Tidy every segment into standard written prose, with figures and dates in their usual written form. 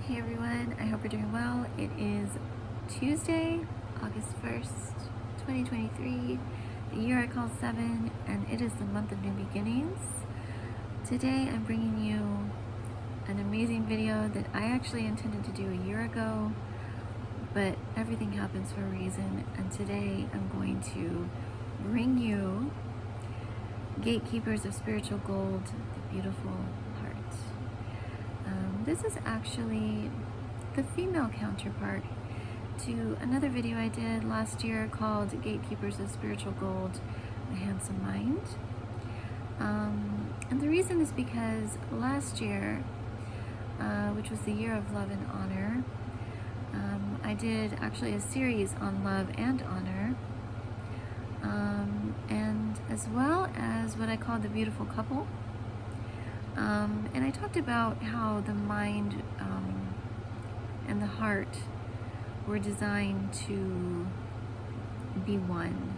Hey everyone, I hope you're doing well. It is Tuesday, August 1st, 2023, the year I call 7, and it is the month of new beginnings. Today I'm bringing you an amazing video that I actually intended to do a year ago, but everything happens for a reason, and today I'm going to bring you Gatekeepers of Spiritual Gold, the beautiful heart. This is actually the female counterpart to another video I did last year called Gatekeepers of Spiritual Gold, the Handsome Mind. And the reason is because last year, which was the year of love and honor, I did actually a series on love and honor, and as well as what I call the beautiful couple. And I talked about how the mind and the heart were designed to be one.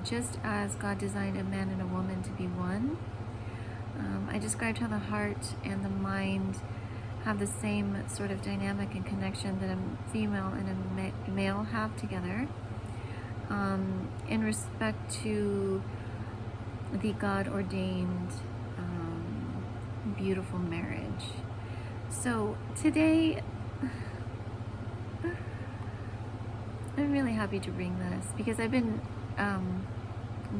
Just as God designed a man and a woman to be one, I described how the heart and the mind have the same sort of dynamic and connection that a female and a male have together, in respect to the God-ordained beautiful marriage. So today I'm really happy to bring this because I've been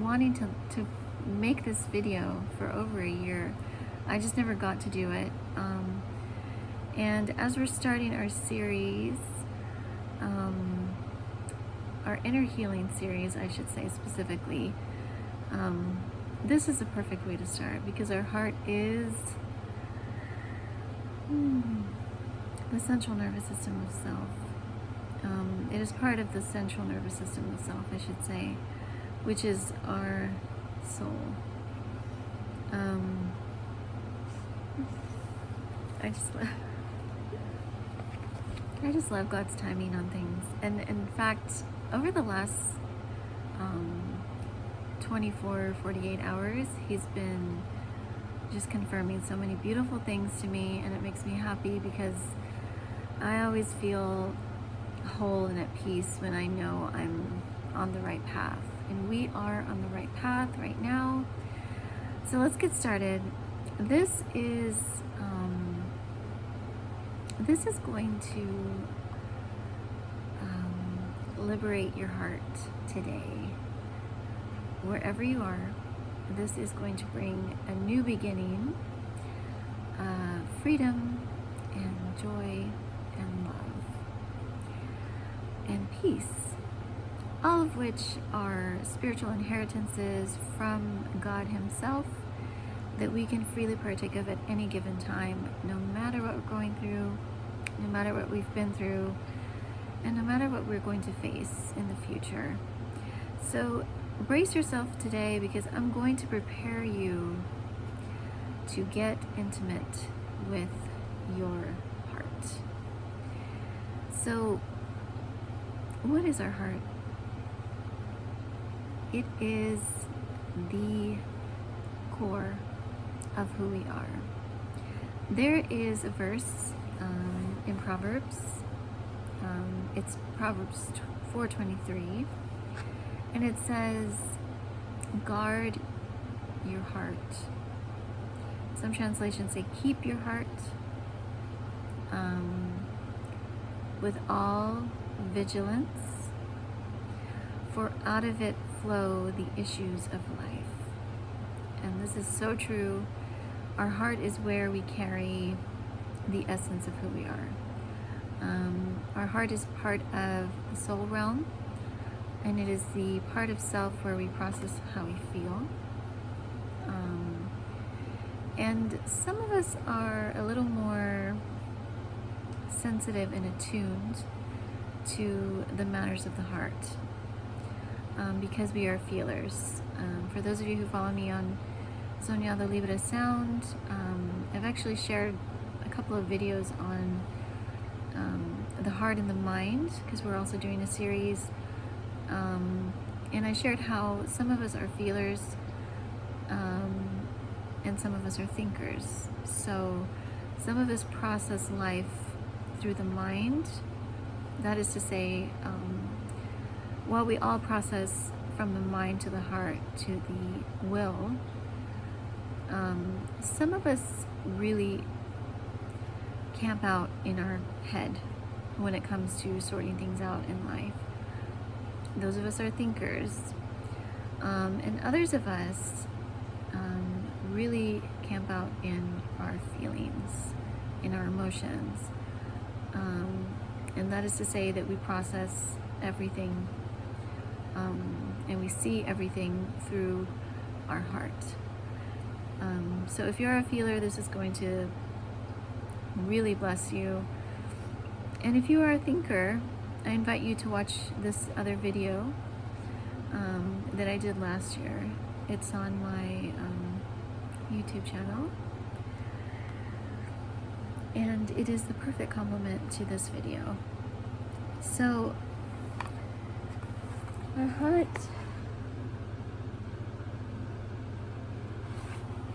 wanting to make this video for over a year. I just never got to do it, and as we're starting our series, our inner healing series, I should say specifically, this is a perfect way to start because our heart is the central nervous system of self. It is part of the central nervous system of self, I should say, which is our soul. I just love God's timing on things, and in fact, over the last 48 hours, He's been just confirming so many beautiful things to me, and it makes me happy because I always feel whole and at peace when I know I'm on the right path, and we are on the right path right now. So let's get started. This is going to liberate your heart today. Wherever you are, this is going to bring a new beginning, freedom and joy and love and peace, all of which are spiritual inheritances from God Himself that we can freely partake of at any given time, no matter what we're going through, no matter what we've been through, and no matter what we're going to face in the future. So brace yourself today because I'm going to prepare you to get intimate with your heart. So, what is our heart? It is the core of who we are. There is a verse in Proverbs. It's Proverbs 4:23. And it says, guard your heart. Some translations say, keep your heart with all vigilance, for out of it flow the issues of life. And this is so true. Our heart is where we carry the essence of who we are. Our heart is part of the soul realm, and it is the part of self where we process how we feel. And some of us are a little more sensitive and attuned to the matters of the heart, because we are feelers. For those of you who follow me on Soñado Libre Sound, I've actually shared a couple of videos on the heart and the mind, because we're also doing a series. And I shared how some of us are feelers, and some of us are thinkers. So Some of us process life through the mind. That is to say, while we all process from the mind to the heart to the will, some of us really camp out in our head when it comes to sorting things out in life. Those of us are thinkers, and others of us really camp out in our feelings, in our emotions, and that is to say that we process everything and we see everything through our heart. So if you're a feeler, this is going to really bless you. And if you are a thinker, I invite you to watch this other video that I did last year. It's on my YouTube channel, and it is the perfect complement to this video. So our heart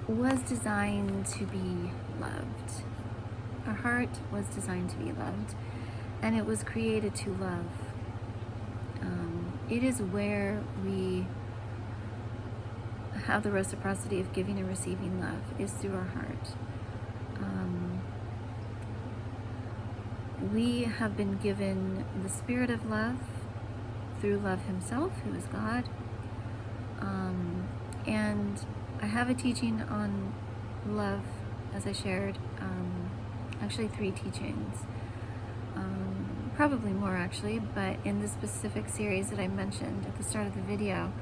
was designed to be loved. Our heart was designed to be loved, and it was created to love. It is where we have the reciprocity of giving and receiving love, is through our heart. We have been given the spirit of love through love himself, who is God. And I have a teaching on love, as I shared, actually 3 teachings. Probably more actually, but in the specific series that I mentioned at the start of the video,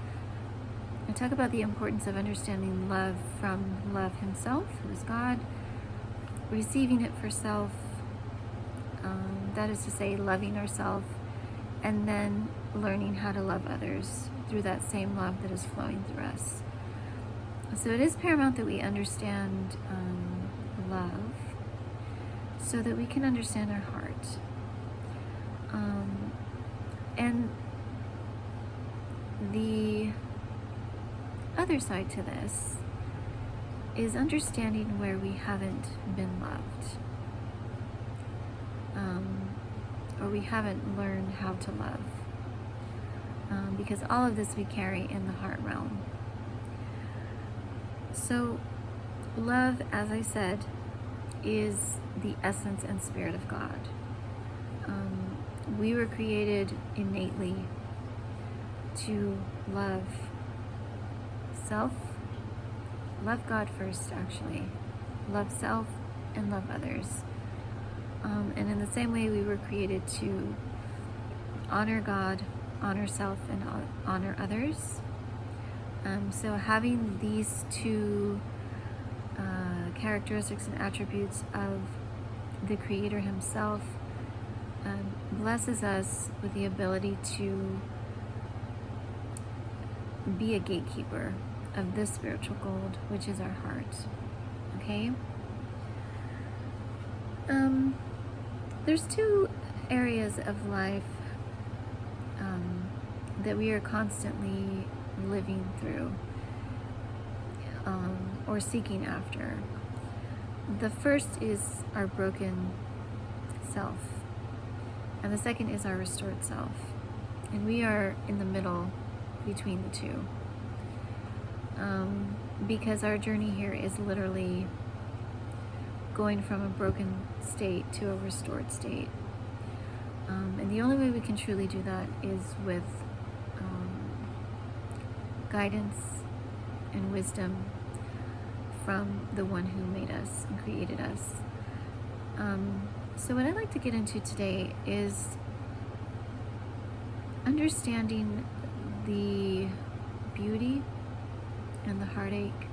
I talk about the importance of understanding love from love himself, who is God, receiving it for self, that is to say, loving ourselves, and then learning how to love others through that same love that is flowing through us. So it is paramount that we understand love so that we can understand our heart. And the other side to this is understanding where we haven't been loved, or we haven't learned how to love, because all of this we carry in the heart realm. So love, as I said, is the essence and spirit of God. We were created innately to love self, love God first actually, love self and love others. And in the same way we were created to honor God, honor self, and honor others. So having these 2 characteristics and attributes of the Creator himself blesses us with the ability to be a gatekeeper of this spiritual gold, which is our heart. Okay? There's 2 areas of life that we are constantly living through or seeking after. The first is our broken self, and the second is our restored self. And we are in the middle between the 2, because our journey here is literally going from a broken state to a restored state. And the only way we can truly do that is with guidance and wisdom from the one who made us and created us. So what I'd like to get into today is understanding the beauty and the heartache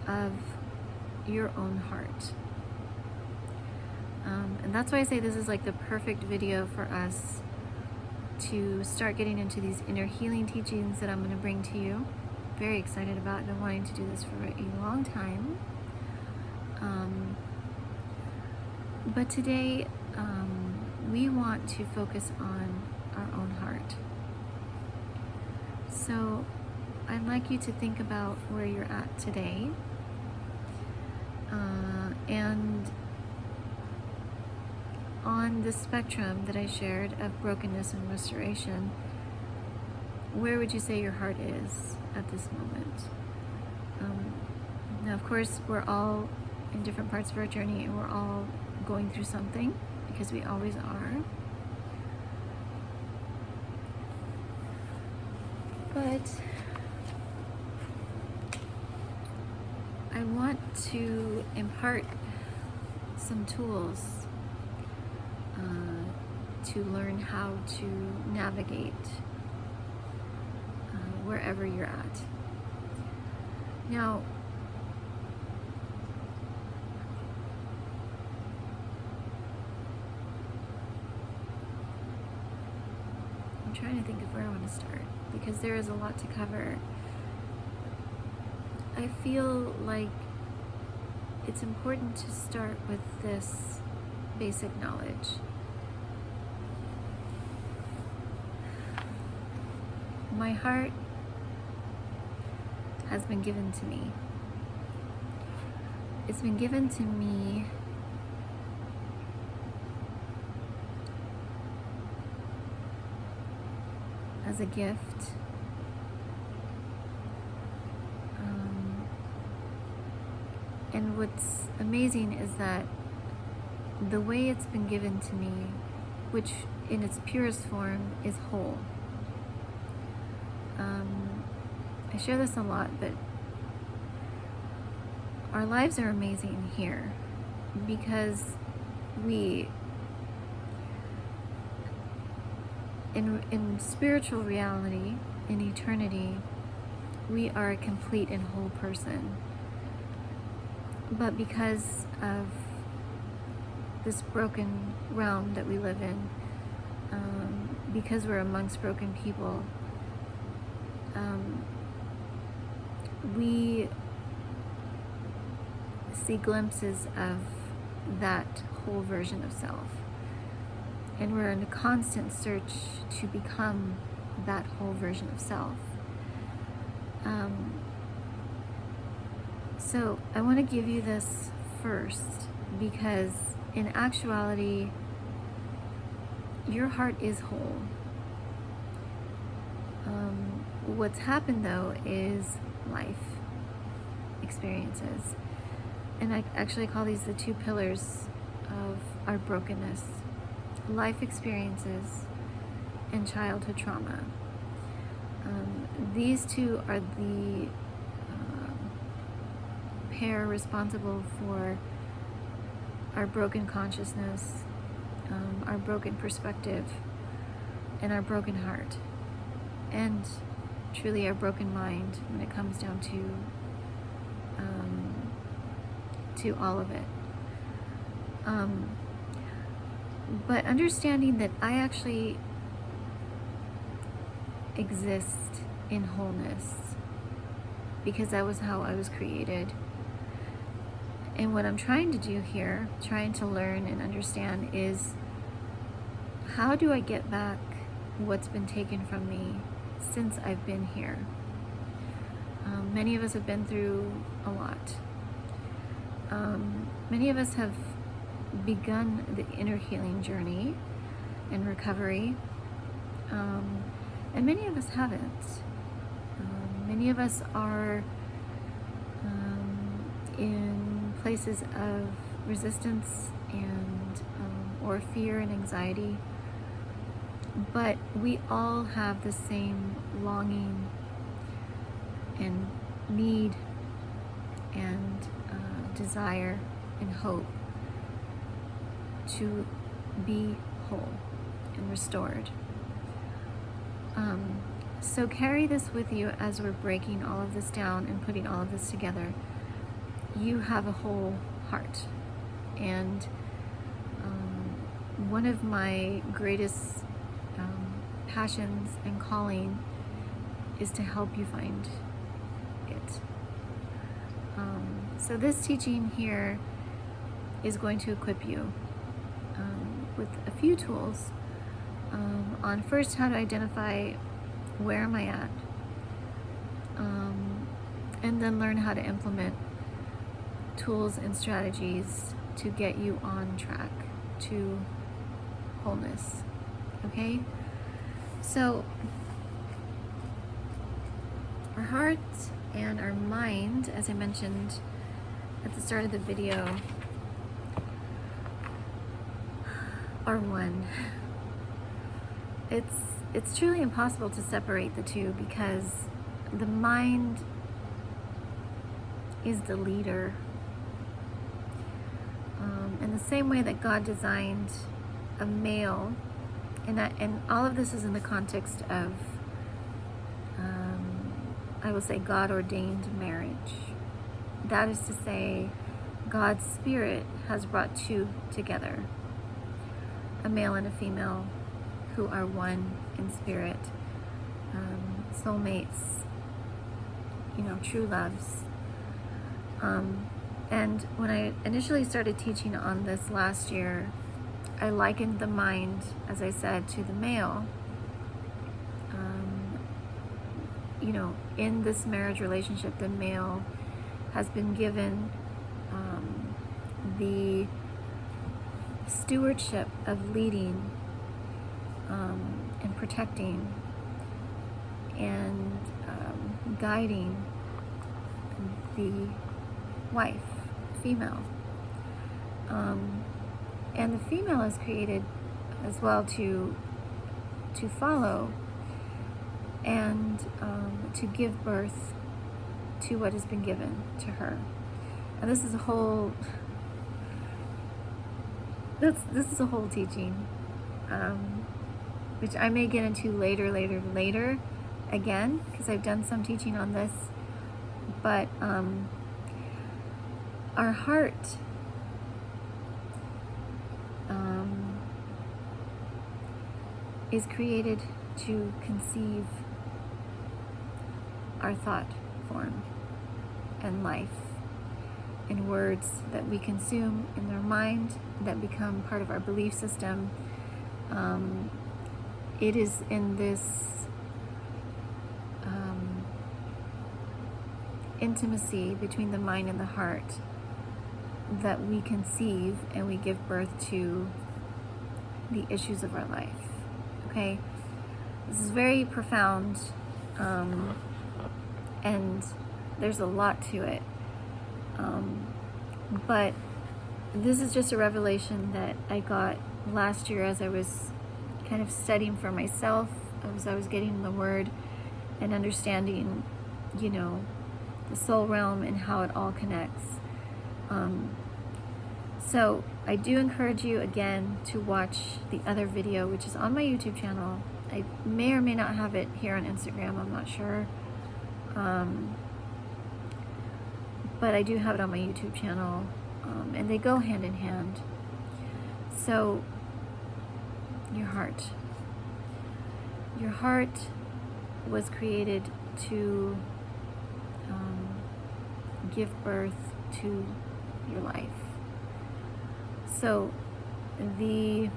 of your own heart. And that's why I say this is like the perfect video for us to start getting into these inner healing teachings that I'm going to bring to you. Very excited about it. I've been wanting to do this for a long time. But today we want to focus on our own heart. So I'd like you to think about where you're at today And on the spectrum that I shared of brokenness and restoration, where would you say your heart is at this moment? Now, of course, we're all in different parts of our journey, and we're all going through something, because we always are. But I want to impart some tools to learn how to navigate wherever you're at. Now, I'm trying to think of where I want to start, because there is a lot to cover. I feel like it's important to start with this basic knowledge. My heart has been given to me. It's been given to me as a gift. And what's amazing is that the way it's been given to me, which in its purest form is whole. I share this a lot, but our lives are amazing here because we, in spiritual reality, in eternity, we are a complete and whole person. But because of this broken realm that we live in, because we're amongst broken people, we see glimpses of that whole version of self. And we're in a constant search to become that whole version of self. So I want to give you this first, because in actuality, your heart is whole. What's happened though is life experiences. And I actually call these the two pillars of our brokenness: life experiences and childhood trauma. These two are the pair responsible for our broken consciousness, our broken perspective, and our broken heart, and truly our broken mind when it comes down to all of it. But understanding that I actually exist in wholeness because that was how I was created. And what I'm trying to do here, trying to learn and understand, is how do I get back what's been taken from me since I've been here? Many of us have been through a lot. Many of us have begun the inner healing journey and recovery, and many of us haven't. Many of us are in places of resistance and or fear and anxiety, but we all have the same longing and need and desire and hope to be whole and restored. So carry this with you as we're breaking all of this down and putting all of this together. You have a whole heart, and one of my greatest passions and calling is to help you find it. So this teaching here is going to equip you with a few tools on first how to identify where am I at, and then learn how to implement tools and strategies to get you on track to wholeness. Okay? So, our heart and our mind, as I mentioned at the start of the video, are one. It's truly impossible to separate the two, because the mind is the leader. In the same way that God designed a male, and all of this is in the context of, I will say, God-ordained marriage. That is to say, God's Spirit has brought two together, a male and a female, who are one in spirit, soulmates, true loves. And when I initially started teaching on this last year, I likened the mind, as I said, to the male. In this marriage relationship, the male has been given the stewardship of leading and protecting and guiding the wife, female. And the female is created as well to follow and to give birth to what has been given to her. And this is a whole teaching, which I may get into later again, because I've done some teaching on this. But our heart is created to conceive our thought form and life in words that we consume in our mind, that become part of our belief system. It is in this intimacy between the mind and the heart that we conceive and we give birth to the issues of our life. Okay? This is very profound, and there's a lot to it. But this is just a revelation that I got last year as I was kind of studying for myself, as I was getting the Word and understanding, the soul realm and how it all connects. So I do encourage you again to watch the other video, which is on my YouTube channel. I may or may not have it here on Instagram, I'm not sure. But I do have it on my YouTube channel, and they go hand in hand. So, your heart was created to give birth to your life. So, the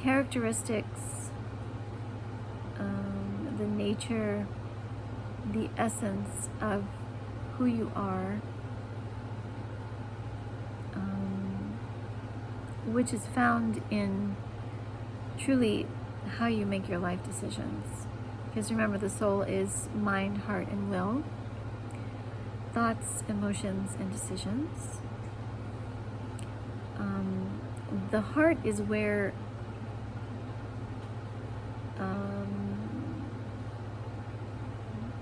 characteristics, the nature, the essence of who you are, which is found in truly how you make your life decisions. Because remember, the soul is mind, heart, and will, thoughts, emotions, and decisions. The heart is where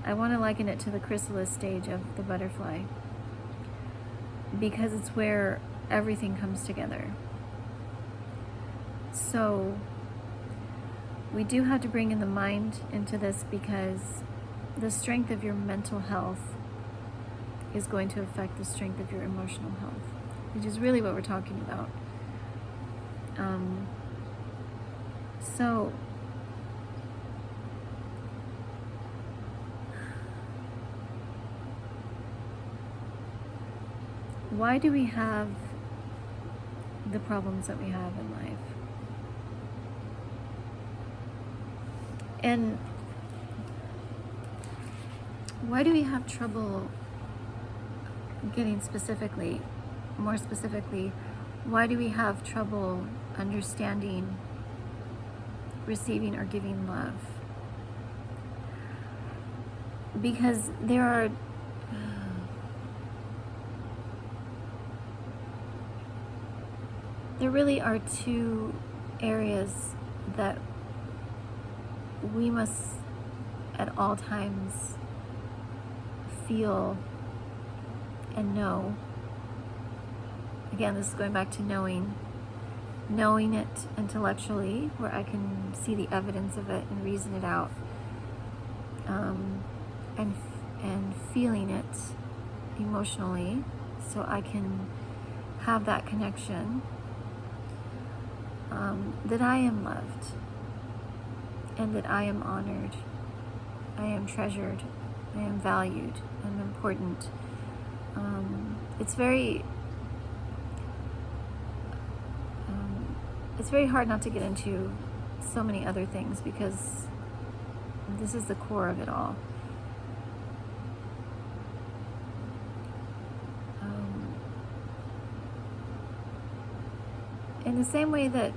I want to liken it to the chrysalis stage of the butterfly, because it's where everything comes together. So we do have to bring in the mind into this, because the strength of your mental health is going to affect the strength of your emotional health, which is really what we're talking about. So why do we have the problems that we have in life? And why do we have trouble getting more specifically, why do we have trouble understanding, receiving, or giving love? Because there really are two areas that we must at all times feel and know. Again, this is going back to knowing it intellectually, where I can see the evidence of it and reason it out, and feeling it emotionally, so I can have that connection, that I am loved, and that I am honored, I am treasured, I am valued, I'm important. It's very hard not to get into so many other things, because this is the core of it all. In the same way that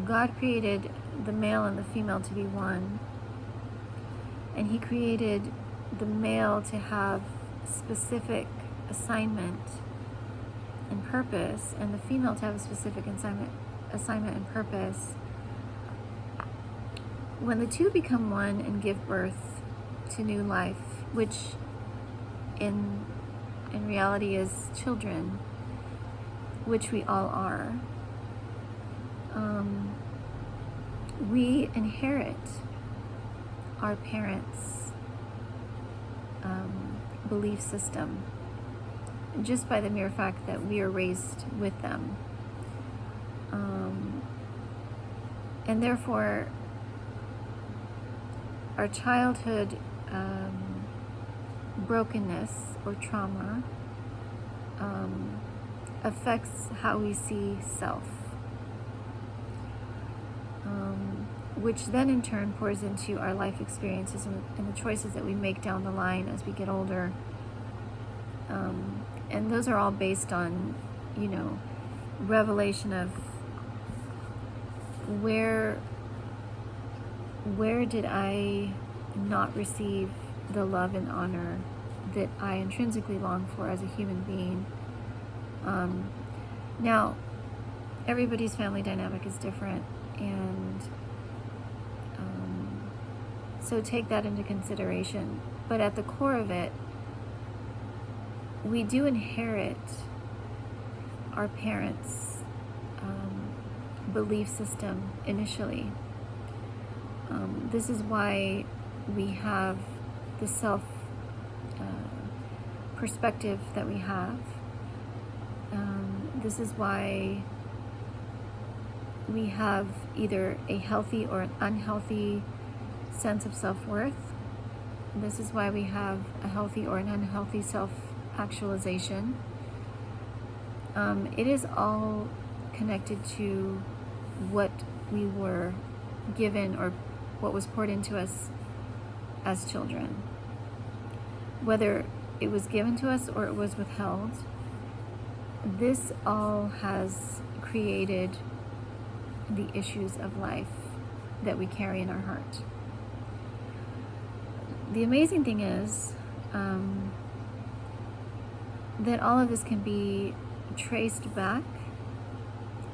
God created the male and the female to be one, and He created the male to have specific assignment and purpose, and the female to have a specific assignment and purpose, when the two become one and give birth to new life, which in reality is children, which we all are, we inherit our parents' belief system just by the mere fact that we are raised with them. And therefore, our childhood brokenness or trauma affects how we see self, which then in turn pours into our life experiences and the choices that we make down the line as we get older. And those are all based on, revelation of where did I not receive the love and honor that I intrinsically long for as a human being. Now, everybody's family dynamic is different, and so take that into consideration. But at the core of it, we do inherit our parents' belief system initially. This is why we have the self perspective that we have. This is why we have either a healthy or an unhealthy sense of self-worth. This is why we have a healthy or an unhealthy self-actualization. It is all connected to what we were given or what was poured into us as children. Whether it was given to us or it was withheld, this all has created the issues of life that we carry in our heart. The amazing thing is that all of this can be traced back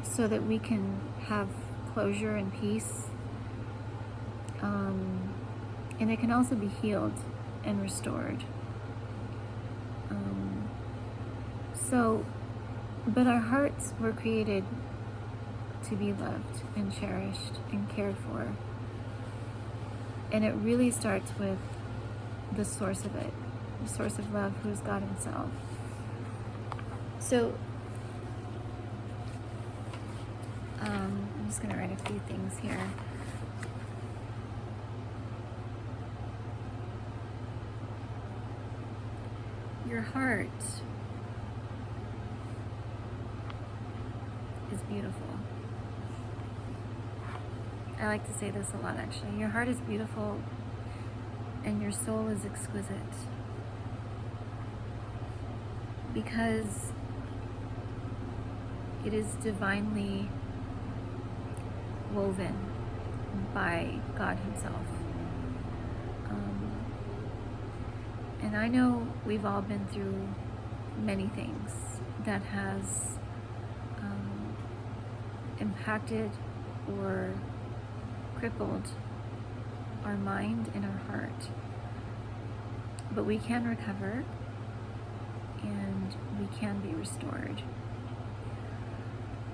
so that we can have closure and peace, and it can also be healed and restored. But our hearts were created to be loved and cherished and cared for. And it really starts with the source of it, the source of love, who is God Himself. So, I'm just going to write a few things here. Your heart is beautiful. I like to say this a lot actually. Your heart is beautiful and your soul is exquisite, because it is divinely woven by God Himself. And I know we've all been through many things that has impacted or crippled our mind and our heart. But we can recover and we can be restored.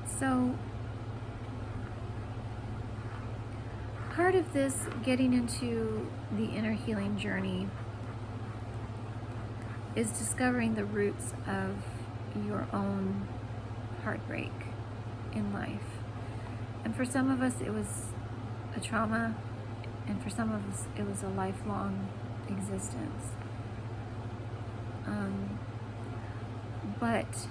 So part of this getting into the inner healing journey is discovering the roots of your own heartbreak in life. And for some of us it was a trauma, and for some of us it was a lifelong existence. But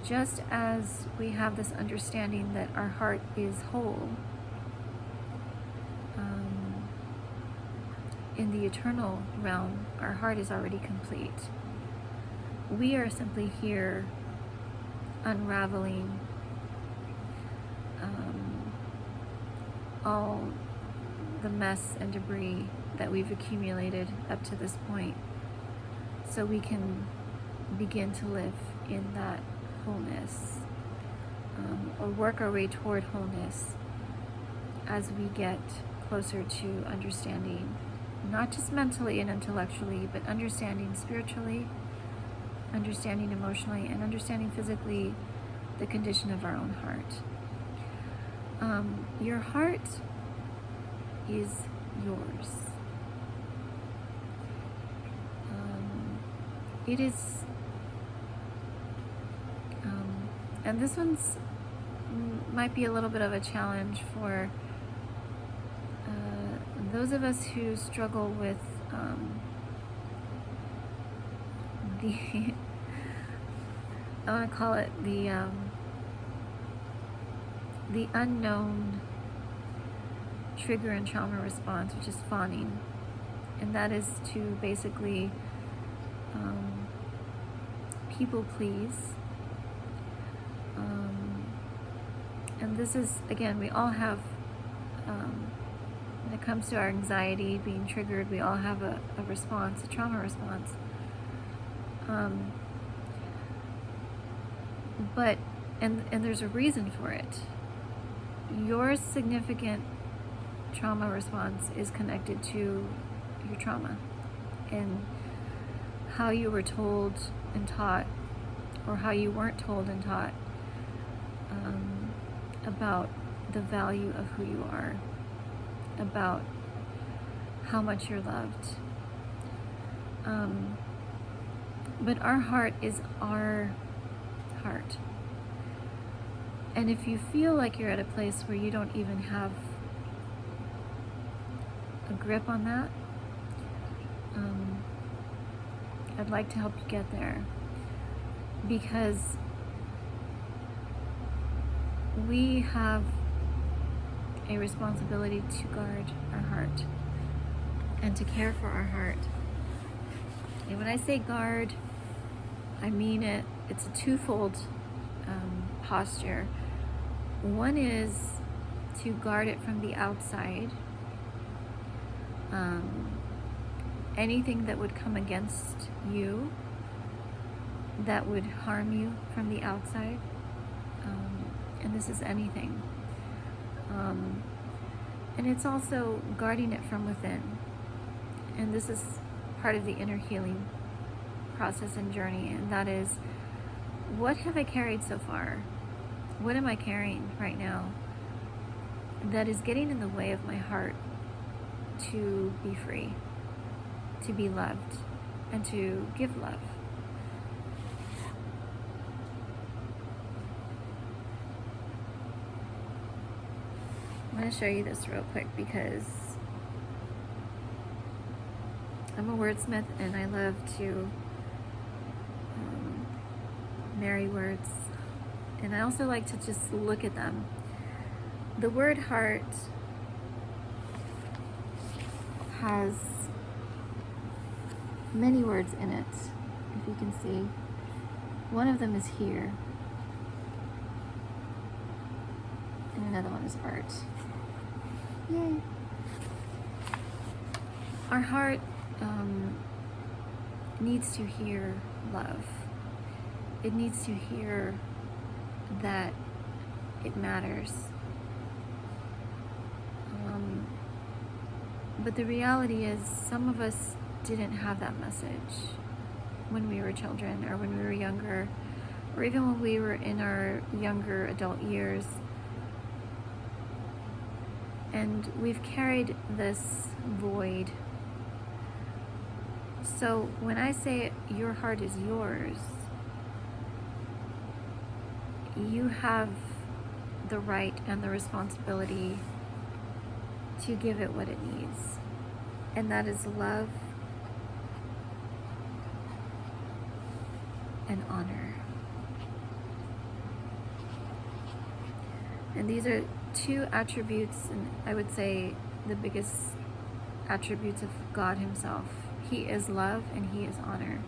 just as we have this understanding that our heart is whole, in the eternal realm, our heart is already complete. We are simply here unraveling all the mess and debris that we've accumulated up to this point, so we can begin to live in that wholeness, or work our way toward wholeness as we get closer to understanding, not just mentally and intellectually, but understanding spiritually, understanding emotionally, and understanding physically the condition of our own heart. Your heart is yours. It is, and this one's might be a little bit of a challenge for those of us who struggle with the I want to call it the unknown trigger and trauma response, which is fawning, and that is to basically people please. And this is, again, we all have, when it comes to our anxiety being triggered, we all have a response, a trauma response. But there's a reason for it. Your significant trauma response is connected to your trauma and how you were told and taught, or how you weren't told and taught, about the value of who you are, about how much you're loved. But our heart is our heart. And if you feel like you're at a place where you don't even have a grip on that, I'd like to help you get there, because we have a responsibility to guard our heart and to care for our heart. And when I say guard, I mean it. It's a twofold posture. One is to guard it from the outside. Anything that would come against you that would harm you from the outside, and this is anything. And it's also guarding it from within. And this is part of the inner healing process and journey, and that is, what have I carried so far? What am I carrying right now that is getting in the way of my heart to be free, to be loved, and to give love? I'm going to show you this real quick because I'm a wordsmith and I love to marry words, and I also like to just look at them. The word heart has many words in it, if you can see. One of them is here, and another one is art. Yay! Our heart needs to hear love. It needs to hear that it matters. But the reality is, some of us didn't have that message when we were children, or when we were younger, or even when we were in our younger adult years. And we've carried this void. So when I say your heart is yours, you have the right and the responsibility to give it what it needs. And that is love and honor. And these are two attributes, and I would say the biggest attributes of God Himself. He is love and He is honor.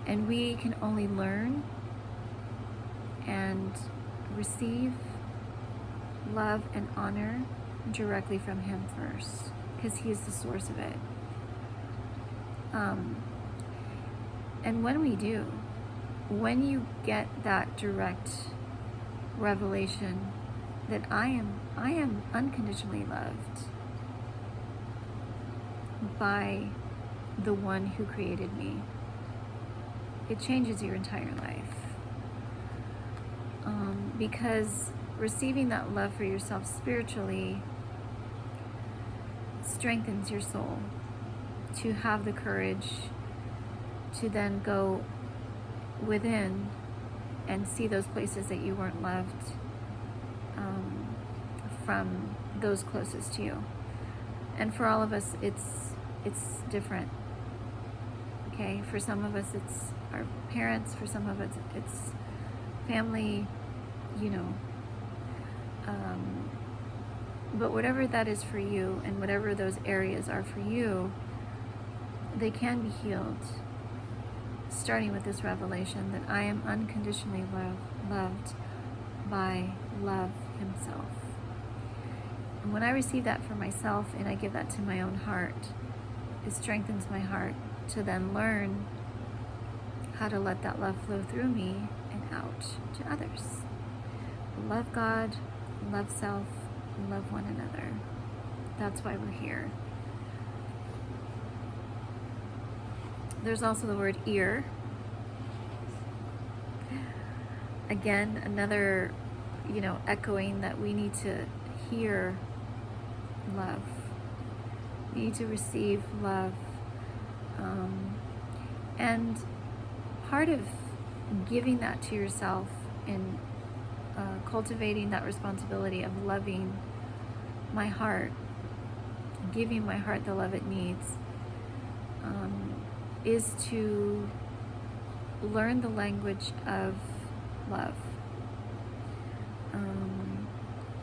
And we can only learn and receive love and honor directly from Him first, because He is the source of it. And when we do, when you get that direct revelation that I am unconditionally loved by the one who created me, it changes your entire life. Because receiving that love for yourself spiritually strengthens your soul to have the courage to then go within and see those places that you weren't loved from those closest to you. And for all of us, it's different. Okay, for some of us it's our parents, for some of us it's family, but whatever that is for you, and whatever those areas are for you, they can be healed, starting with this revelation that I am unconditionally loved by love Himself. And when I receive that for myself and I give that to my own heart, it strengthens my heart to then learn how to let that love flow through me and out to others. Love God, love self, love one another. That's why we're here. There's also the word ear. Again, another, echoing that we need to hear love. We need to receive love. And part of giving that to yourself and cultivating that responsibility of loving my heart, giving my heart the love it needs, is to learn the language of love,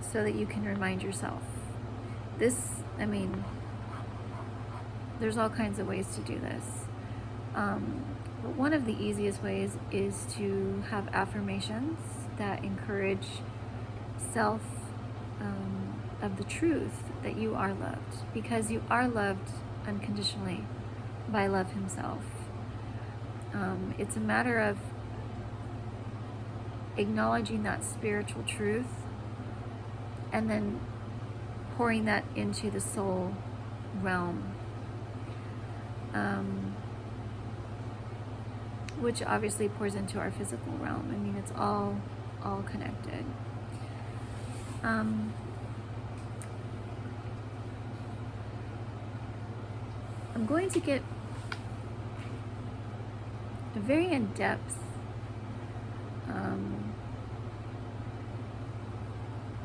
so that you can remind yourself. There's all kinds of ways to do this. But one of the easiest ways is to have affirmations that encourage self of the truth that you are loved, because you are loved unconditionally by love Himself. It's a matter of acknowledging that spiritual truth and then pouring that into the soul realm, which obviously pours into our physical realm. It's all connected. I'm going to get very in-depth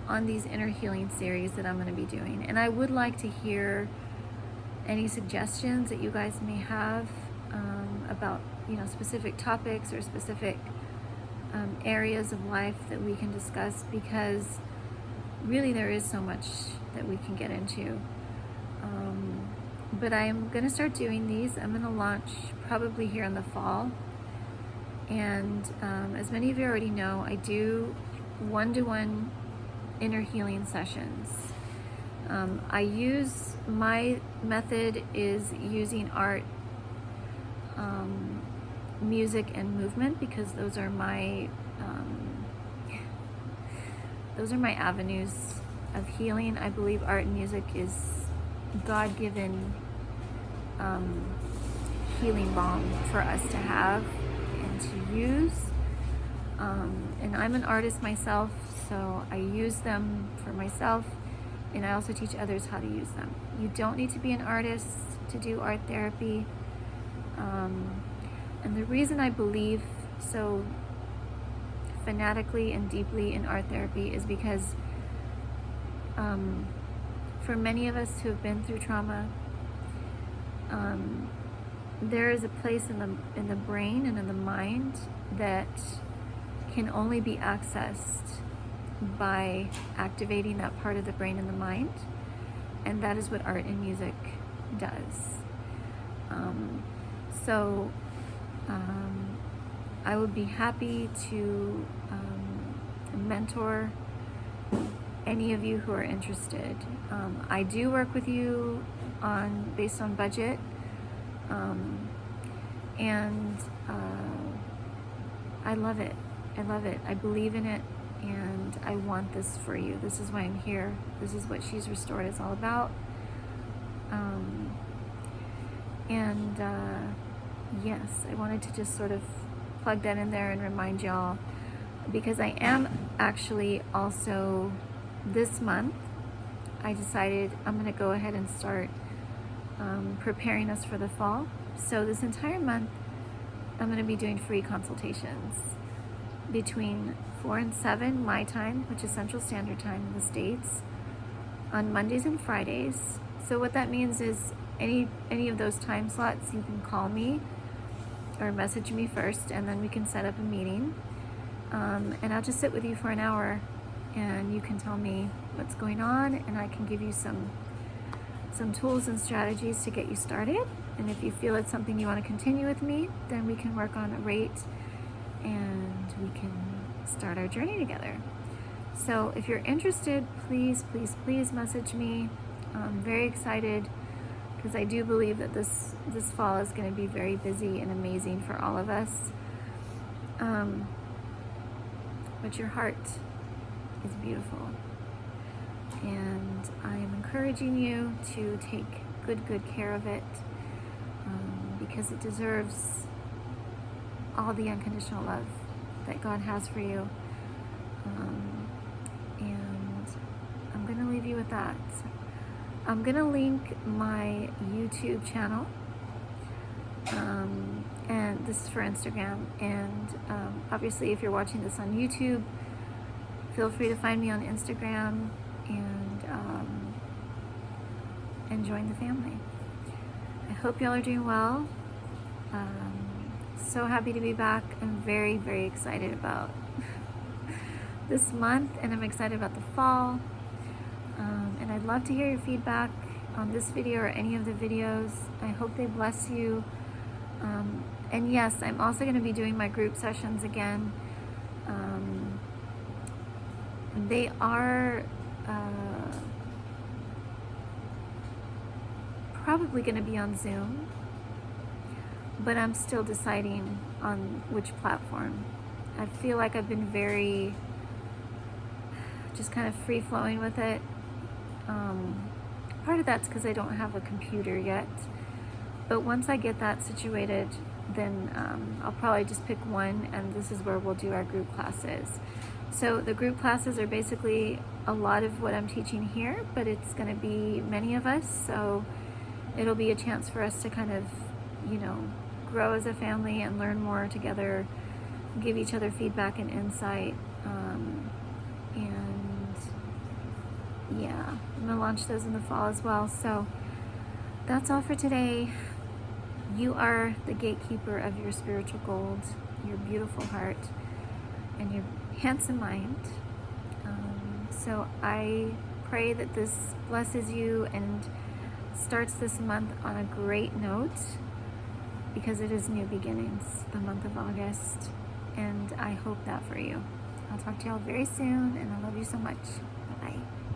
on these inner healing series that I'm going to be doing, and I would like to hear any suggestions that you guys may have about specific topics or specific areas of life that we can discuss, because really there is so much that we can get into. but I'm gonna start doing these. I'm gonna launch probably here in the fall. And as many of you already know, I do one-to-one inner healing sessions. My method is using art, music, and movement, because those are my avenues of healing. I believe art and music is God-given healing balm for us to have and to use. And I'm an artist myself, so I use them for myself, and I also teach others how to use them. You don't need to be an artist to do art therapy. And the reason I believe so fanatically and deeply in art therapy is because for many of us who have been through trauma, there is a place in the brain and in the mind that can only be accessed by activating that part of the brain and the mind, and that is what art and music does. So I would be happy to mentor any of you who are interested. I do work with you based on budget, and I love it. I love it. I believe in it, and I want this for you. This is why I'm here. This is what She's Restored is all about. Yes, I wanted to just sort of plug that in there and remind y'all, because I am actually also, this month, I decided I'm going to go ahead and start preparing us for the fall. So this entire month, I'm going to be doing free consultations between 4 and 7 my time, which is Central Standard Time in the States, on Mondays and Fridays. So what that means is any of those time slots, you can call me or message me first, and then we can set up a meeting. And I'll just sit with you for an hour, and you can tell me what's going on, and I can give you some tools and strategies to get you started. And if you feel it's something you want to continue with me, then we can work on a rate and we can start our journey together. So if you're interested, please, please, please message me. I'm very excited, because I do believe that this fall is going to be very busy and amazing for all of us. But your heart is beautiful, and I am encouraging you to take good care of it, because it deserves all the unconditional love that God has for you. And I'm going to leave you with that. I'm going to link my YouTube channel, and this is for Instagram, and obviously if you're watching this on YouTube, feel free to find me on Instagram and join the family. I hope y'all are doing well. So happy to be back. I'm very, very excited about this month, and I'm excited about the fall. And I'd love to hear your feedback on this video or any of the videos. I hope they bless you. And yes, I'm also going to be doing my group sessions again. They are probably going to be on Zoom, but I'm still deciding on which platform. I feel like I've been very just kind of free-flowing with it. Part of that's because I don't have a computer yet, but once I get that situated, then I'll probably just pick one, and this is where we'll do our group classes. So the group classes are basically a lot of what I'm teaching here, but it's going to be many of us, so it'll be a chance for us to kind of, grow as a family and learn more together, give each other feedback and insight. And yeah, I'm going to launch those in the fall as well. So that's all for today. You are the gatekeeper of your spiritual gold, your beautiful heart, and your handsome mind. So I pray that this blesses you and starts this month on a great note because it is new beginnings, the month of August, and I hope that for you. I'll talk to y'all very soon, and I love you so much. Bye-bye.